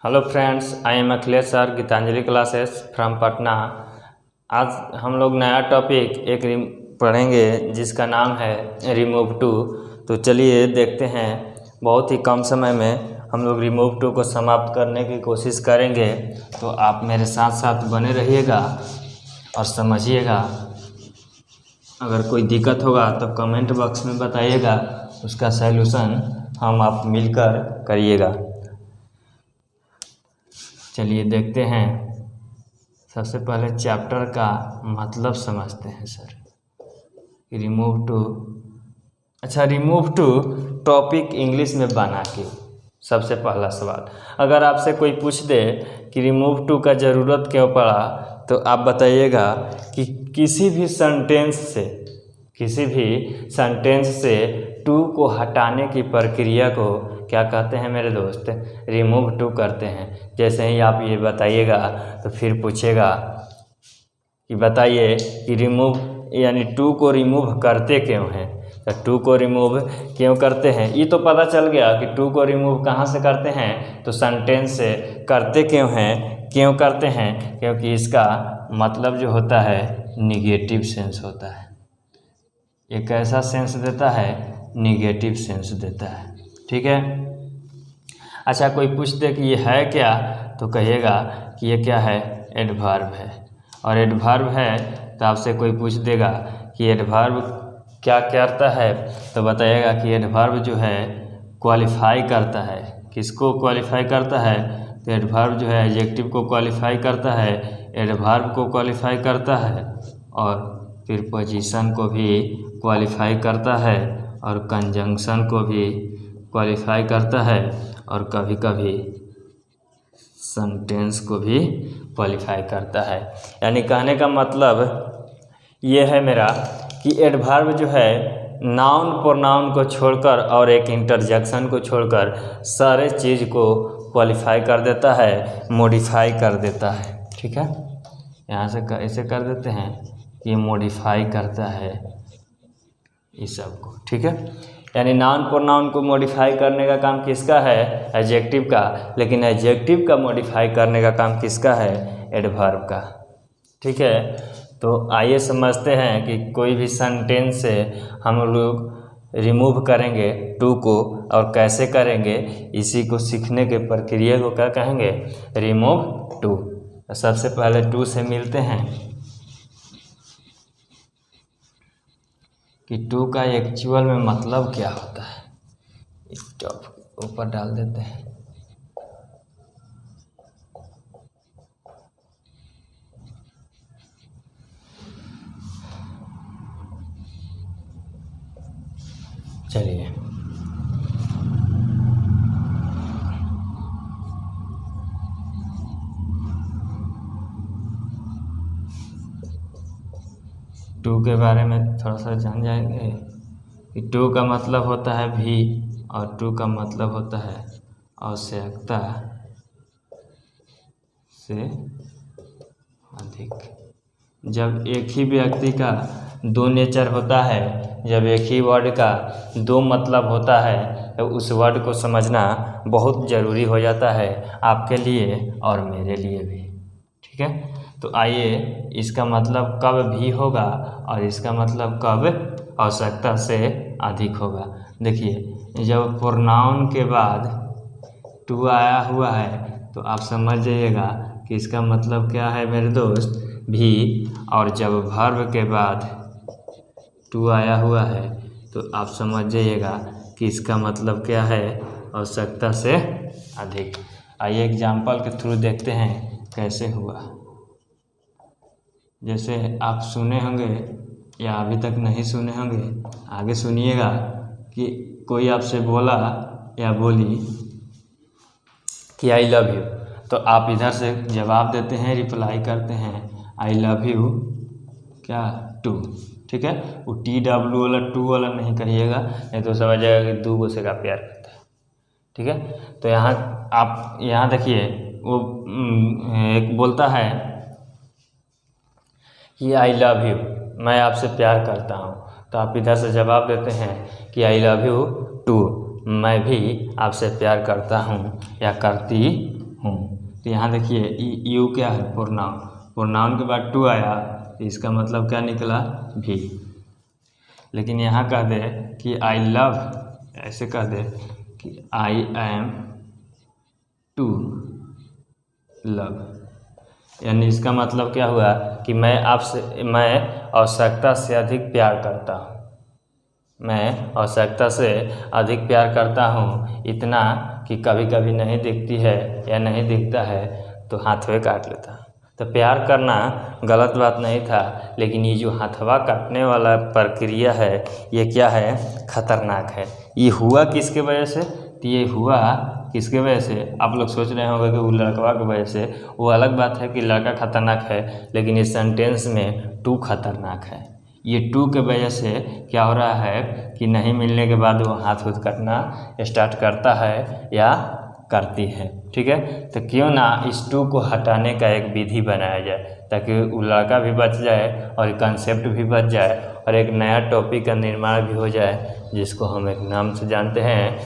Hello friends, I am Akhilesh sir, Geetanjali classes from Patna. आज हम लोग नया टॉपिक पढ़ेंगे जिसका नाम है रिमूव टू। तो चलिए देखते हैं। बहुत ही कम समय में हम लोग रिमूव टू को समाप्त करने की कोशिश करेंगे। तो आप मेरे साथ साथ बने रहिएगा और समझिएगा। अगर कोई दिक्कत होगा तो कमेंट बॉक्स में बताइएगा, उसका सलूशन हम आप मिलकर करिएगा। चलिए देखते हैं। सबसे पहले चैप्टर का मतलब समझते हैं सर। रिमूव टू, अच्छा रिमूव टू टॉपिक इंग्लिश में बना के। सबसे पहला सवाल, अगर आपसे कोई पूछ दे कि रिमूव टू का ज़रूरत क्यों पड़ा, तो आप बताइएगा कि किसी भी सेंटेंस से टू को हटाने की प्रक्रिया को क्या कहते हैं मेरे दोस्त? रिमूव टू करते हैं। जैसे ही आप ये बताइएगा तो फिर पूछेगा कि बताइए कि रिमूव यानी टू को रिमूव करते क्यों हैं। तो टू को रिमूव क्यों करते हैं ये तो पता चल गया कि टू को रिमूव कहाँ से करते हैं, तो सेंटेंस से। करते क्यों करते हैं? क्योंकि इसका मतलब जो होता है निगेटिव सेंस होता है। ये कैसा सेंस देता है? निगेटिव सेंस देता है। ठीक है। अच्छा, कोई पूछ दे कि ये है क्या, तो कहिएगा कि ये क्या है? एडवर्ब है। और एडवर्ब है तो आपसे कोई पूछ देगा कि एडवर्ब क्या करता है, तो बताइएगा कि एडवर्ब जो है क्वालिफाई करता है। किसको क्वालिफाई करता है? तो एडवर्ब जो है एडजेक्टिव को क्वालिफाई करता है, एडवर्ब को क्वालिफाई करता है, और फिर पोजीशन को भी क्वालिफाई करता है, और कंजंक्शन को भी क्वालिफाई करता है, और कभी कभी सेंटेंस को भी क्वालिफाई करता है। यानी कहने का मतलब ये है मेरा कि एडवर्ब जो है नाउन प्रोनाउन को छोड़कर और एक इंटरजेक्शन को छोड़कर सारे चीज़ को क्वालिफाई कर देता है, मॉडिफाई कर देता है। ठीक है, यहाँ से ऐसे कर देते हैं कि ये मॉडिफाई करता है इस सब को। ठीक है, यानी नाउन प्रोनाउन को मॉडिफाई करने का काम किसका है? एडजेक्टिव का। लेकिन एडजेक्टिव का मॉडिफाई करने का काम किसका है? एडवर्ब का। ठीक है, तो आइए समझते हैं कि कोई भी सेंटेंस से हम लोग रिमूव करेंगे टू को, और कैसे करेंगे इसी को सीखने के प्रक्रिया को क्या कहेंगे? Remove too. सबसे पहले टू से मिलते हैं कि टू का एक्चुअल में मतलब क्या होता है। इस टॉप ऊपर डाल देते हैं। चलिए, टू के बारे में थोड़ा सा जान जाएंगे कि टू का मतलब होता है भी, और टू का मतलब होता है आवश्यकता से अधिक। जब एक ही व्यक्ति का दो नेचर होता है, जब एक ही वर्ड का दो मतलब होता है, तो उस वर्ड को समझना बहुत ज़रूरी हो जाता है, आपके लिए और मेरे लिए भी। ठीक है, तो आइए इसका मतलब कब भी होगा और इसका मतलब कब आवश्यकता से अधिक होगा। देखिए, जब प्रोनाउन के बाद टू आया हुआ है तो आप समझ जाइएगा कि इसका मतलब क्या है मेरे दोस्त? भी। और जब वर्ब के बाद टू आया हुआ है तो आप समझ जाइएगा कि इसका मतलब क्या है? आवश्यकता से अधिक। आइए एग्जाम्पल के थ्रू देखते हैं कैसे हुआ। जैसे आप सुने होंगे या अभी तक नहीं सुने होंगे, आगे सुनिएगा कि कोई आपसे बोला या बोली कि आई लव यू, तो आप इधर से जवाब देते हैं, रिप्लाई करते हैं आई लव यू क्या? टू। ठीक है, वो TW वाला टू वाला नहीं कहिएगा, नहीं तो समझ जाएगा कि दो से का प्यार करता है। ठीक है, तो आप यहाँ देखिए, वो एक बोलता है कि आई लव यू, मैं आपसे प्यार करता हूँ, तो आप इधर से जवाब देते हैं कि आई लव यू टू, मैं भी आपसे प्यार करता हूँ या करती हूँ। तो यहाँ देखिए यू क्या है, प्रोनाउन, प्रोनाउन के बाद टू आया तो इसका मतलब क्या निकला, भी। लेकिन यहाँ कह दे कि आई लव, ऐसे कह दे कि आई एम टू लव, यानी इसका मतलब क्या हुआ कि मैं आवश्यकता से अधिक प्यार करता हूँ, मैं आवश्यकता से अधिक प्यार करता हूँ, इतना कि कभी कभी नहीं दिखती है या नहीं दिखता है तो हाथवे काट लेता। तो प्यार करना गलत बात नहीं था, लेकिन ये जो हाथवा काटने वाला प्रक्रिया है ये क्या है, खतरनाक है। ये हुआ किसके वजह से, तो ये हुआ किसके वजह से, आप लोग सोच रहे होंगे कि वो लड़कवा की वजह से। वो अलग बात है कि लड़का खतरनाक है, लेकिन इस सेंटेंस में टू खतरनाक है। ये टू के वजह से क्या हो रहा है कि नहीं मिलने के बाद वो हाथ हुथ कटना स्टार्ट करता है या करती है, ठीक है। तो क्यों ना इस टू को हटाने का एक विधि बनाया जाए, ताकि वो लड़का भी बच जाए और कंसेप्ट भी बच जाए और एक नया टॉपिक का निर्माण भी हो जाए, जिसको हम एक नाम से जानते हैं,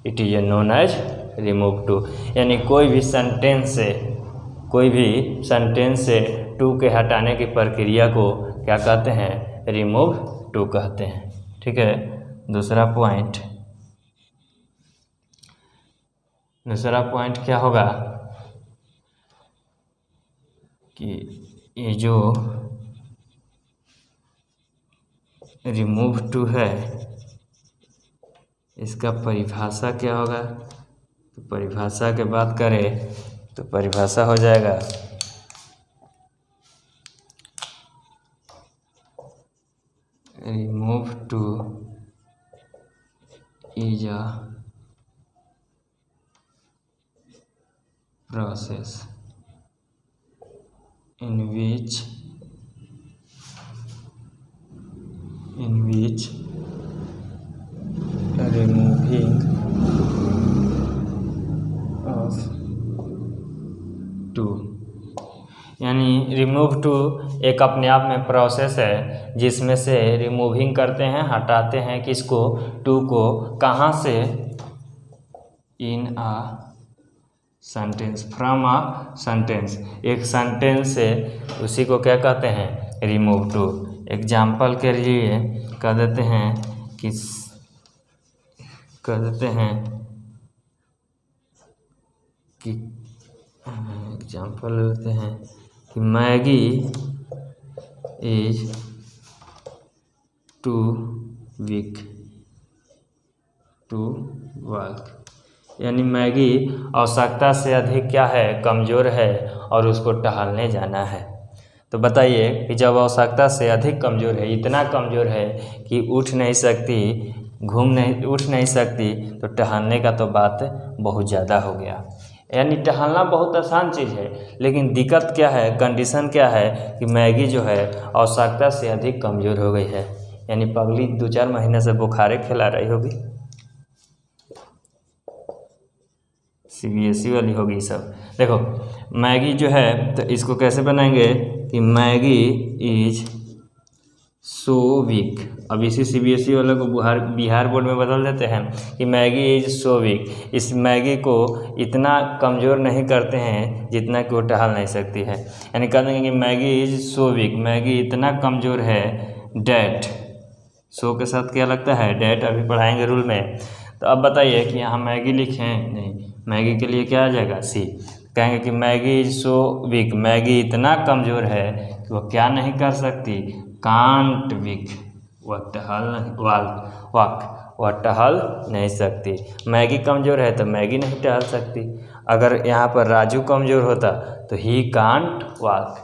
it is known as remove too. यानी कोई भी सेंटेंस से टू के हटाने की प्रक्रिया को क्या कहते हैं, रिमूव टू कहते हैं, ठीक है। दूसरा पॉइंट क्या होगा कि ये जो रिमूव टू है इसका परिभाषा क्या होगा, तो परिभाषा के बात करें तो परिभाषा हो जाएगा remove too is a process in which removing of too, यानी रिमूव टू एक अपने आप में प्रोसेस है जिसमें से रिमूविंग करते हैं, हटाते हैं किसको, टू को, कहाँ से, in a sentence, from a sentence, एक सेंटेंस से, उसी को क्या कहते हैं, रिमूव टू। एग्जाम्पल के लिए कह देते हैं कि एग्जाम्पल लेते हैं कि Maggie is too weak to walk, यानी मैगी आवश्यकता से अधिक क्या है, कमज़ोर है और उसको टहलने जाना है। तो बताइए कि जब आवश्यकता से अधिक कमज़ोर है, इतना कमज़ोर है कि उठ नहीं सकती, तो टहलने का तो बात बहुत ज़्यादा हो गया। यानी टहलना बहुत आसान चीज़ है, लेकिन दिक्कत क्या है, कंडीशन क्या है कि मैगी जो है आवश्यकता से अधिक कमज़ोर हो गई है, यानी पगली 2-4 महीने से बुखारे खिला रही होगी, CBSE वाली होगी सब। देखो मैगी जो है तो इसको कैसे बनाएंगे कि मैगी इज सो वीक, अब इसी CBSE वाले को बिहार बोर्ड में बदल देते हैं कि मैगी इज सो वीक। इस मैगी को इतना कमज़ोर नहीं करते हैं जितना कि वो टहल नहीं सकती है, यानी कह देंगे कि Maggie is so weak, Maggi इतना कमज़ोर है, डैट, सो के साथ क्या लगता है, डैट, अभी पढ़ाएंगे रूल में। तो अब बताइए कि यहाँ मैगी लिखें, नहीं, मैगी के लिए क्या आ जाएगा, सी। कहेंगे कि Maggie is so weak, Maggi इतना कमज़ोर है कि वह क्या नहीं कर सकती, कांट वीक, वह टहल नहीं सकती। मैगी कमज़ोर है तो मैगी नहीं टहल सकती। अगर यहाँ पर राजू कमज़ोर होता तो ही कांट वॉक,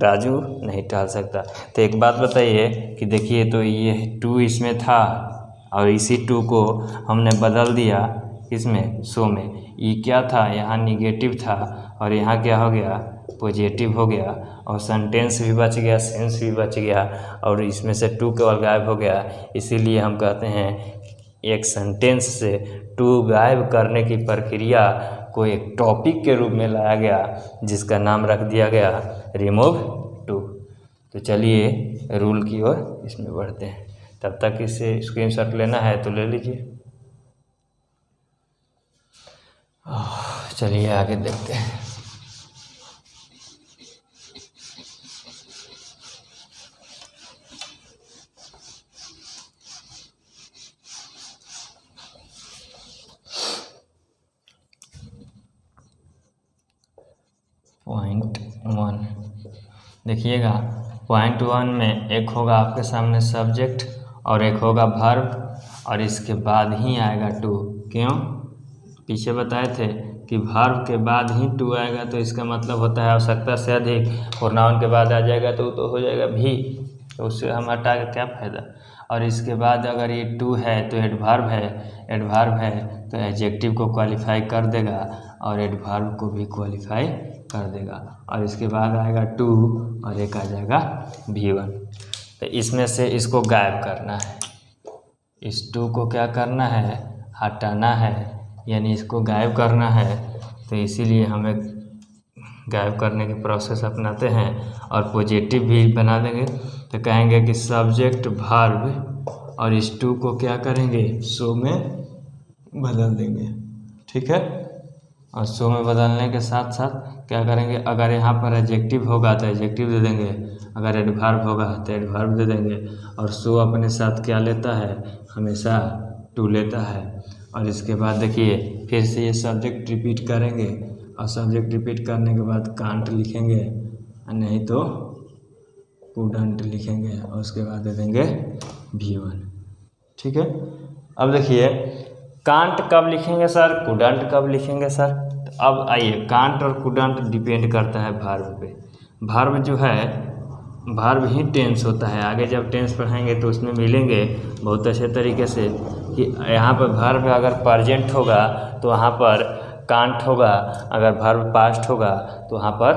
राजू नहीं टहल सकता। तो एक बात बताइए कि देखिए, तो ये टू इसमें था और इसी टू को हमने बदल दिया इसमें, सो में, ये क्या था, यहाँ निगेटिव था और यहाँ क्या हो गया, पॉजिटिव हो गया, और सेंटेंस भी बच गया, सेंस भी बच गया, और इसमें से टू केवल गायब हो गया। इसीलिए हम कहते हैं एक सेंटेंस से टू गायब करने की प्रक्रिया को एक टॉपिक के रूप में लाया गया, जिसका नाम रख दिया गया रिमूव टू। तो चलिए रूल की ओर इसमें बढ़ते हैं, तब तक इसे स्क्रीनशॉट लेना है तो ले लीजिए। चलिए आगे देखते हैं। पॉइंट 1 देखिएगा, पॉइंट 1 में एक होगा आपके सामने सब्जेक्ट और एक होगा वर्ब और इसके बाद ही आएगा टू। क्यों? पीछे बताए थे कि वर्ब के बाद ही टू आएगा, तो इसका मतलब होता है आवश्यकता से अधिक। प्रोनाउन के बाद आ जाएगा तो हो जाएगा भी, तो उससे हम हटा के क्या फ़ायदा। और इसके बाद अगर ये टू है तो एडवर्ब है, एडवर्ब है तो एडजेक्टिव को क्वालिफाई कर देगा और एडवर्ब को भी क्वालिफाई कर देगा। और इसके बाद आएगा टू और एक आ जाएगा V1। तो इसमें से इसको गायब करना है, इस टू को क्या करना है, हटाना है, यानी इसको गायब करना है। तो इसीलिए हमें गायब करने की प्रोसेस अपनाते हैं और पॉजिटिव भी बना देंगे। तो कहेंगे कि सब्जेक्ट वर्ब और इस टू को क्या करेंगे, सो में बदल देंगे। ठीक है, और सो में बदलने के साथ साथ क्या करेंगे, अगर यहाँ पर एडजेक्टिव होगा तो एडजेक्टिव दे देंगे, अगर एडवर्ब होगा तो एडवर्ब दे देंगे। और सो अपने साथ क्या लेता है, हमेशा टू लेता है। और इसके बाद देखिए फिर से ये सब्जेक्ट रिपीट करेंगे और सब्जेक्ट रिपीट करने के बाद कांट लिखेंगे, नहीं तो कुडंट लिखेंगे और उसके बाद दे देंगे V1। ठीक है, अब देखिए कांट कब लिखेंगे सर, कुडंट कब लिखेंगे सर। तो अब आइए, कांट और कुडंट डिपेंड करता है वर्ब पे। वर्ब जो है, वर्ब ही टेंस होता है। आगे जब टेंस पढ़ाएंगे तो उसमें मिलेंगे बहुत अच्छे तरीके से कि यहाँ पर वर्ब अगर प्रेजेंट होगा तो वहाँ पर कांट होगा, अगर वर्ब पास्ट होगा तो वहाँ पर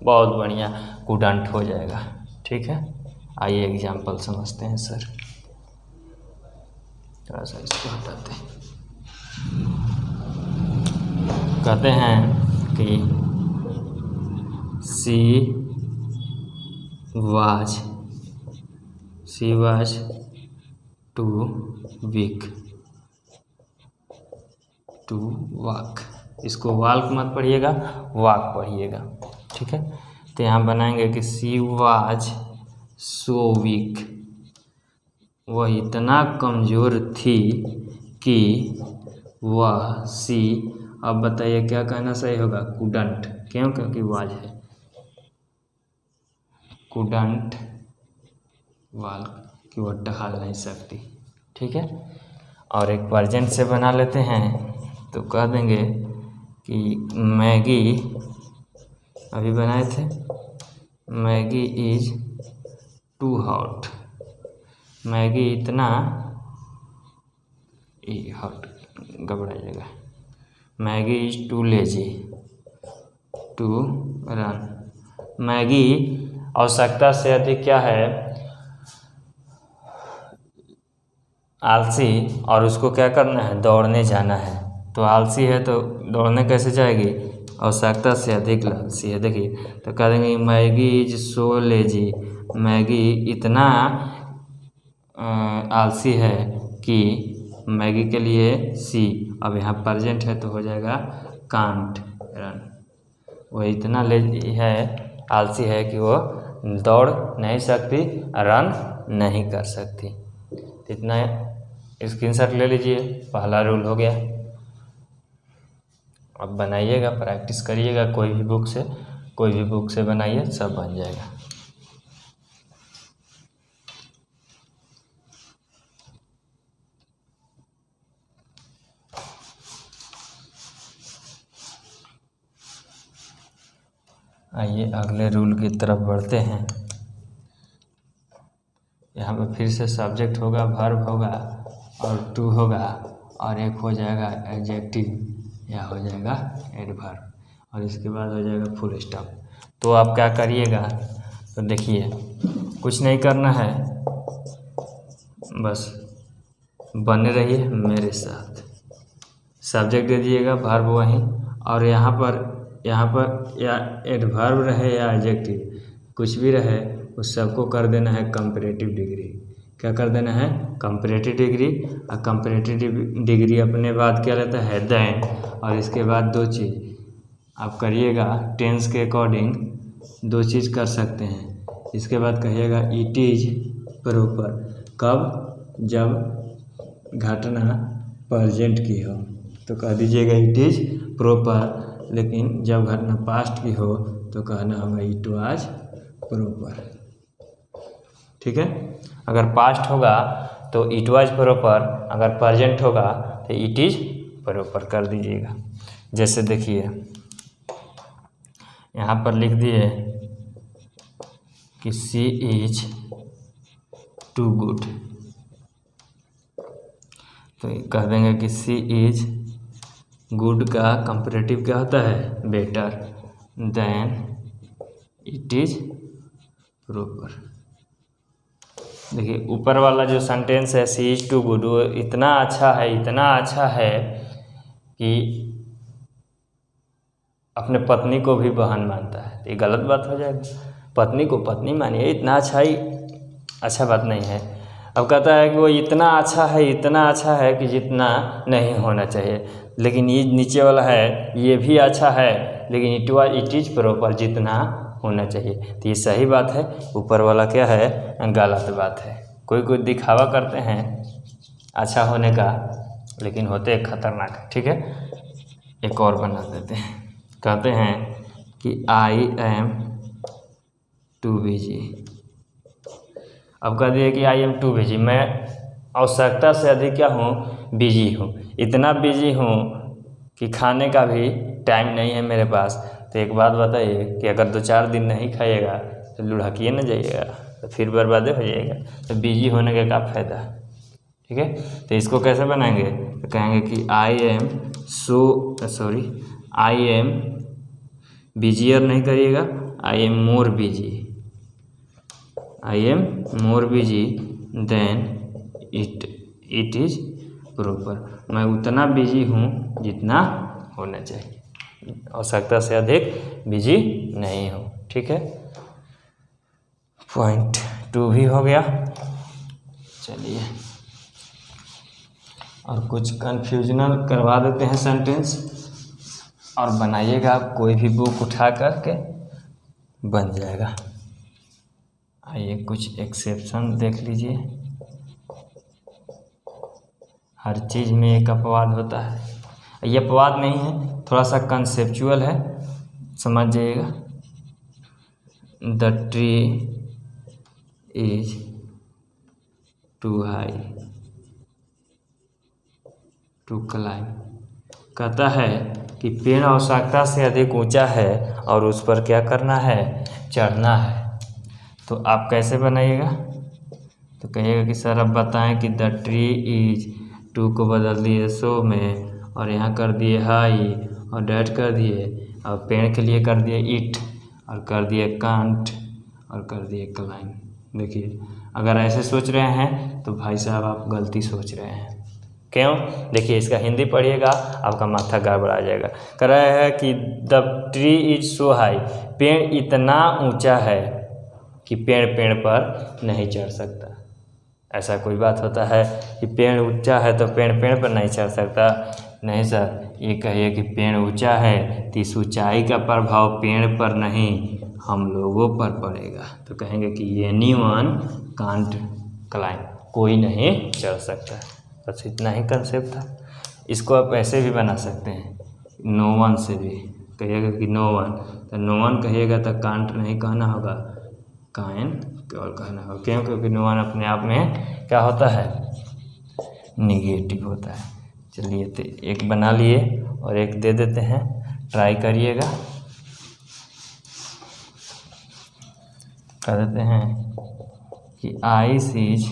बहुत बढ़िया कुडंट हो जाएगा। ठीक है, आइए एग्जाम्पल समझते हैं सर। थोड़ा सा इसको हटाते हैं। कहते हैं कि she was too weak to walk. इसको वॉक मत पढ़िएगा, वॉक पढ़िएगा। ठीक है, तो यहाँ बनाएंगे कि शी वाज सो वीक, वह इतना कमज़ोर थी कि वह सी, अब बताइए क्या कहना सही होगा, कुडंट। क्यों? क्योंकि वाज है, कुडंट वॉक, कि वह टहल नहीं सकती। ठीक है, और एक प्रेजेंट से बना लेते हैं तो कह देंगे कि मैगी, अभी बनाए थे, Maggi is too hot, Maggi इतना हॉट, घबराइएगा, Maggi is too lazy to run. Maggi आवश्यकता से अधिक क्या है, आलसी, और उसको क्या करना है, दौड़ने जाना है। तो आलसी है तो दौड़ने कैसे जाएगी, आवश्यकता से अधिक आलसी है। देखिए तो कह देंगे Maggi is so lazy, Maggi इतना आलसी है कि मैगी के लिए सी, अब यहाँ प्रेजेंट है तो हो जाएगा कांट रन। वो इतना लेजी है, आलसी है कि वो दौड़ नहीं सकती, रन नहीं कर सकती। इतना स्क्रीनशॉट ले लीजिए, पहला रूल हो गया। अब बनाइएगा, प्रैक्टिस करिएगा, कोई भी बुक से बनाइए, सब बन जाएगा। आइए अगले रूल की तरफ बढ़ते हैं। यहाँ पे फिर से सब्जेक्ट होगा, वर्ब होगा और टू होगा और एक हो जाएगा एडजेक्टिव या हो जाएगा एडवर्ब, और इसके बाद हो जाएगा फुल स्टॉप। तो आप क्या करिएगा, तो देखिए कुछ नहीं करना है, बस बने रहिए मेरे साथ। सब्जेक्ट दे दिएगा, वर्ब वहीं, और यहाँ पर या एडवर्ब रहे या एडजेक्टिव, कुछ भी रहे, उस सबको कर देना है कंपैरेटिव डिग्री। क्या कर देना है, कंपैरेटिव डिग्री। और कंपैरेटिव डिग्री अपने बाद क्या लेता है, देन, और इसके बाद दो चीज़, आप करिएगा टेंस के अकॉर्डिंग दो चीज़ कर सकते हैं। इसके बाद कहिएगा इट इज़ प्रॉपर, कब, जब घटना प्रेजेंट की हो तो कह दीजिएगा इट इज़ प्रॉपर, लेकिन जब घटना पास्ट की हो तो कहना होगा इट वाज प्रॉपर। ठीक है, अगर पास्ट होगा तो इट वाज प्रॉपर, अगर प्रेजेंट होगा तो इट इज़ प्रॉपर कर दीजिएगा। जैसे देखिए यहाँ पर लिख दिए कि शी इज टू गुड, तो कह देंगे कि शी इज गुड का कंपैरेटिव क्या होता है, better than it is proper. देखिए ऊपर वाला जो सेंटेंस है शी इज टू गुड, वो इतना अच्छा है, इतना अच्छा है कि अपने पत्नी को भी बहन मानता है, तो ये गलत बात हो जाएगी। पत्नी को पत्नी मानिए, इतना अच्छा ही अच्छा बात नहीं है। अब कहता है कि वो इतना अच्छा है, इतना अच्छा है कि जितना नहीं होना चाहिए, लेकिन ये नीचे वाला है ये भी अच्छा है लेकिन इट इज़ प्रॉपर, जितना होना चाहिए, तो ये सही बात है। ऊपर वाला क्या है, गलत बात है। कोई दिखावा करते हैं अच्छा होने का, लेकिन होते खतरनाक है। ठीक है, एक और बना देते हैं। कहते हैं कि आई एम टू बिजी। अब कह दिए कि आई एम टू बिजी, मैं आवश्यकता से अधिक क्या हूँ, बिजी हूँ। इतना बिजी हूँ कि खाने का भी टाइम नहीं है मेरे पास। तो एक बात बताइए कि अगर 2-4 दिन नहीं खाइएगा तो लुढ़किए न जाइएगा, तो फिर बर्बादे हो जाइएगा। तो बिजी होने का क्या फ़ायदा। ठीक है, तो इसको कैसे बनाएंगे, तो कहेंगे कि आई एम बिजियर नहीं करिएगा, I am more busy, I am more busy than it is proper. मैं उतना बिजी हूँ जितना होना चाहिए, आवश्यकता से अधिक बिजी नहीं हूँ। ठीक है, पॉइंट 2 भी हो गया। चलिए और कुछ कन्फ्यूजनल करवा देते हैं सेंटेंस, और बनाइएगा आप कोई भी बुक उठा करके बन जाएगा। आइए कुछ एक्सेप्शन देख लीजिए। हर चीज़ में एक अपवाद होता है, ये अपवाद नहीं है, थोड़ा सा कंसेप्चुअल है, समझ जाइएगा। The tree is too high to climb. कहता है कि पेड़ आवश्यकता से अधिक ऊंचा है और उस पर क्या करना है, चढ़ना है। तो आप कैसे बनाइएगा, तो कहिएगा कि सर अब बताएं कि द ट्री इज टू को बदल दिए सो में, और यहाँ कर दिए हाई और डैट कर दिए, और पेड़ के लिए कर दिए इट, और कर दिए कांट, और कर दिए क्लाइम। देखिए अगर ऐसे सोच रहे हैं तो भाई साहब आप गलती सोच रहे हैं। क्यों, देखिए इसका हिंदी पढ़िएगा आपका माथा गड़बड़ा जाएगा। कह रहा है कि the tree is so high, पेड़ इतना ऊंचा है कि पेड़ पर नहीं चढ़ सकता। ऐसा कोई बात होता है कि पेड़ ऊंचा है तो पेड़ पर नहीं चढ़ सकता, नहीं सर। ये कहिए कि पेड़ ऊंचा है तो इस ऊंचाई का प्रभाव पेड़ पर नहीं हम लोगों पर पड़ेगा। तो कहेंगे कि एनीवन कांट क्लाइम, कोई नहीं चढ़ सकता। बस इतना ही कंसेप्ट था। इसको आप ऐसे भी बना सकते हैं, नो वन से भी कहिएगा कि नो वन, तो नो वन कहिएगा तो कांट नहीं कहना होगा, काइन केवल कहना होगा। क्यों, क्योंकि नो वन अपने आप में क्या होता है, निगेटिव होता है। चलिए तो एक बना लिए और एक दे देते हैं, ट्राई करिएगा। कह देते हैं कि ice is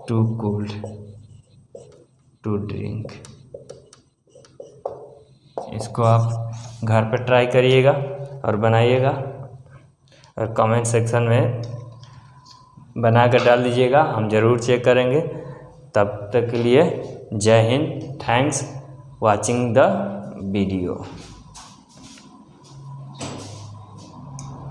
too cold to drink. इसको आप घर पे ट्राई करिएगा और बनाइएगा, और कमेंट सेक्शन में बना कर डाल दीजिएगा, हम ज़रूर चेक करेंगे। तब तक के लिए जय Hind, thanks watching the video.